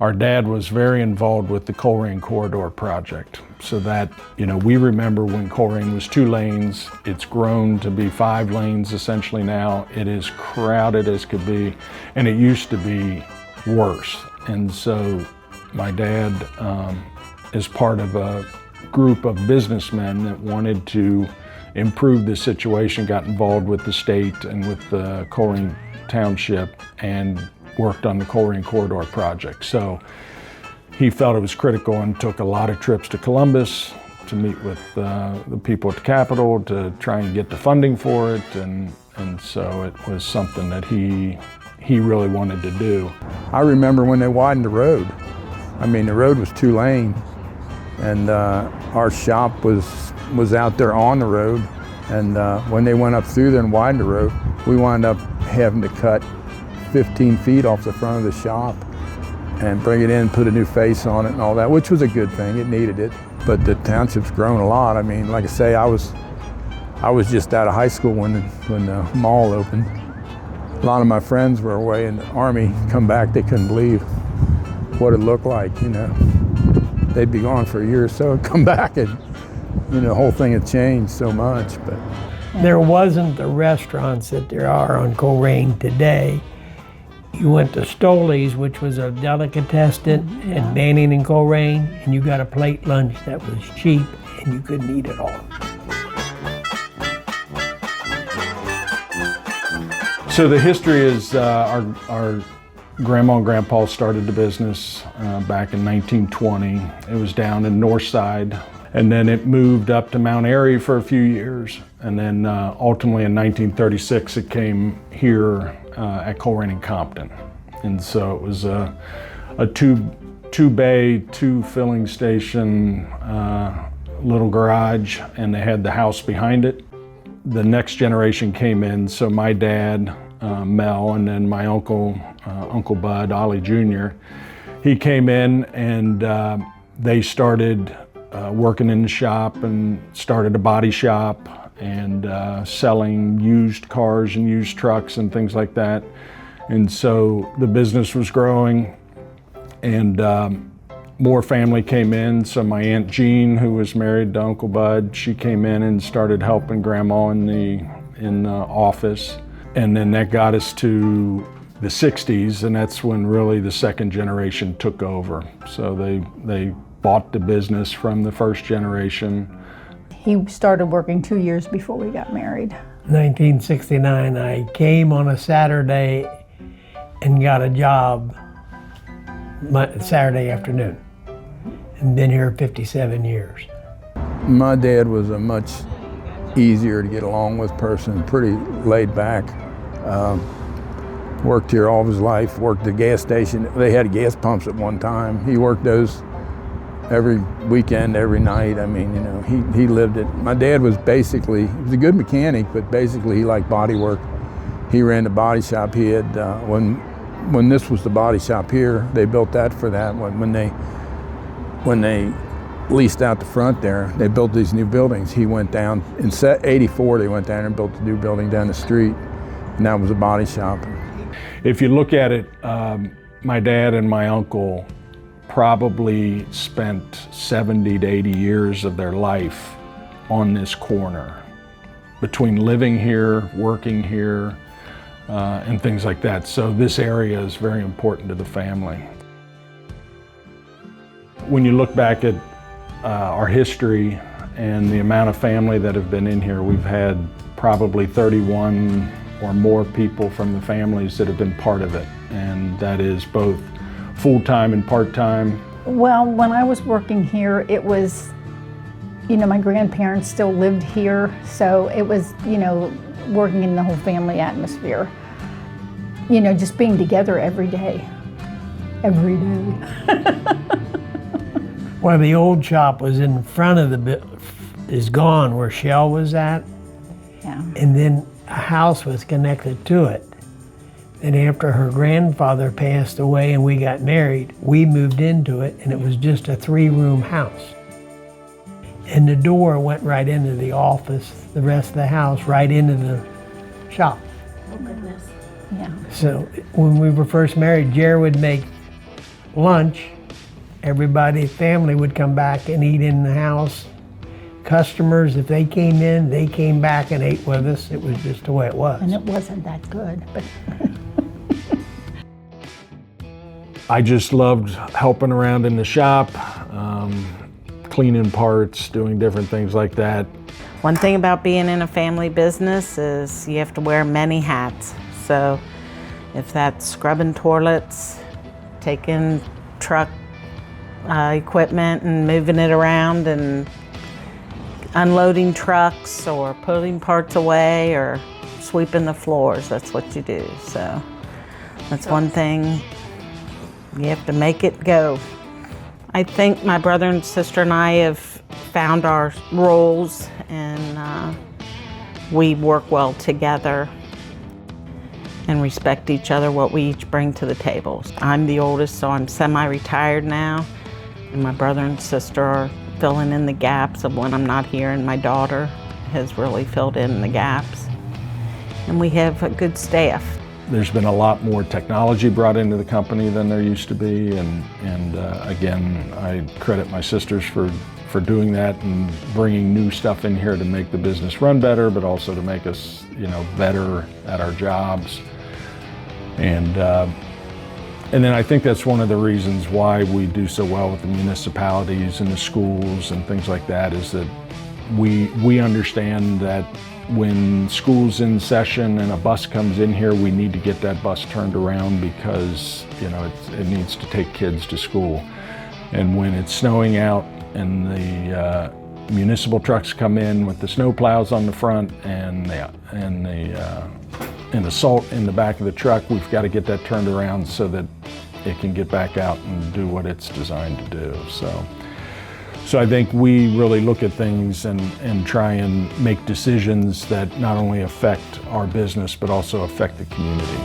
Our dad was very involved with the Colerain Corridor project. So that, we remember when Colerain was 2 lanes, it's grown to be 5 lanes essentially now. It is crowded as could be, and it used to be worse. And so my dad is part of a group of businessmen that wanted to improve the situation, got involved with the state and with the Colerain Township, and worked on the Colerain Corridor project. So he felt it was critical and took a lot of trips to Columbus to meet with the people at the Capitol to try and get the funding for it. And so it was something that he really wanted to do. I remember when they widened the road. I mean, the road was 2 lane, and our shop was out there on the road. And when they went up through there and widened the road, we wound up having to cut 15 feet off the front of the shop and bring it in, put a new face on it and all that, which was a good thing. It needed it. But the township's grown a lot. I mean, like I say, I was just out of high school when the mall opened. A lot of my friends were away in the Army, come back, they couldn't believe what it looked like, They'd be gone for a year or so and come back, and the whole thing had changed so much. But there wasn't the restaurants that there are on Colerain today. You went to Stoley's, which was a delicatessen at Banning and Colerain, and you got a plate lunch that was cheap and you couldn't eat it all. So the history is our grandma and grandpa started the business back in 1920. It was down in Northside, and then it moved up to Mount Airy for a few years. And then ultimately in 1936, it came here at Colerain and Compton. And so it was a two bay, 2 filling station, little garage, and they had the house behind it. The next generation came in, so my dad, Mel, and then my uncle, Uncle Bud, Ollie Jr., he came in and they started working in the shop and started a body shop and selling used cars and used trucks and things like that. And so the business was growing, and more family came in. So my Aunt Jean, who was married to Uncle Bud, she came in and started helping Grandma in the office. And then that got us to the 60s, and that's when really the second generation took over. So they bought the business from the first generation. He started working 2 years before we got married. 1969, I came on a Saturday and got a job Saturday afternoon, and been here 57 years. My dad was a much easier to get along with person, pretty laid back. Worked here all of his life, worked at the gas station. They had gas pumps at one time. He worked those every weekend, every night. I mean, he lived it. My dad was basically, he was a good mechanic, but basically he liked body work. He ran the body shop. He had, when this was the body shop here, they built that for that. When they leased out the front there, they built these new buildings. He went down, in 84, they went down and built a new building down the street, and that was a body shop. If you look at it, my dad and my uncle probably spent 70 to 80 years of their life on this corner, between living here, working here, and things like that. So this area is very important to the family. When you look back at our history and the amount of family that have been in here, we've had probably 31 or more people from the families that have been part of it, and that is both full-time and part-time. Well, when I was working here, it was, my grandparents still lived here, so it was, working in the whole family atmosphere. Just being together every day. Every day. Well, the old shop was in front of is gone where Shell was at. Yeah. And then a house was connected to it. And after her grandfather passed away and we got married, we moved into it, and it was just a 3-room house. And the door went right into the office, the rest of the house, right into the shop. Oh, goodness. Yeah. So when we were first married, Jer would make lunch, everybody, family would come back and eat in the house. Customers, if they came in, they came back and ate with us. It was just the way it was. And it wasn't that good, but I just loved helping around in the shop, cleaning parts, doing different things like that. One thing about being in a family business is you have to wear many hats. So if that's scrubbing toilets, taking truck equipment and moving it around and unloading trucks or putting parts away or sweeping the floors, that's what you do. So that's one thing, you have to make it go. I think my brother and sister and I have found our roles and we work well together and respect each other, what we each bring to the table. I'm the oldest, so I'm semi-retired now. And my brother and sister are filling in the gaps of when I'm not here, and my daughter has really filled in the gaps. And we have a good staff. There's been a lot more technology brought into the company than there used to be, and again, I credit my sisters for doing that and bringing new stuff in here to make the business run better, but also to make us, better at our jobs. And then I think that's one of the reasons why we do so well with the municipalities and the schools and things like that, is that we understand that when school's in session and a bus comes in here, we need to get that bus turned around because it needs to take kids to school. And when it's snowing out and the municipal trucks come in with the snow plows on the front and the salt in the back of the truck, we've got to get that turned around so that it can get back out and do what it's designed to do. So I think we really look at things and try and make decisions that not only affect our business but also affect the community.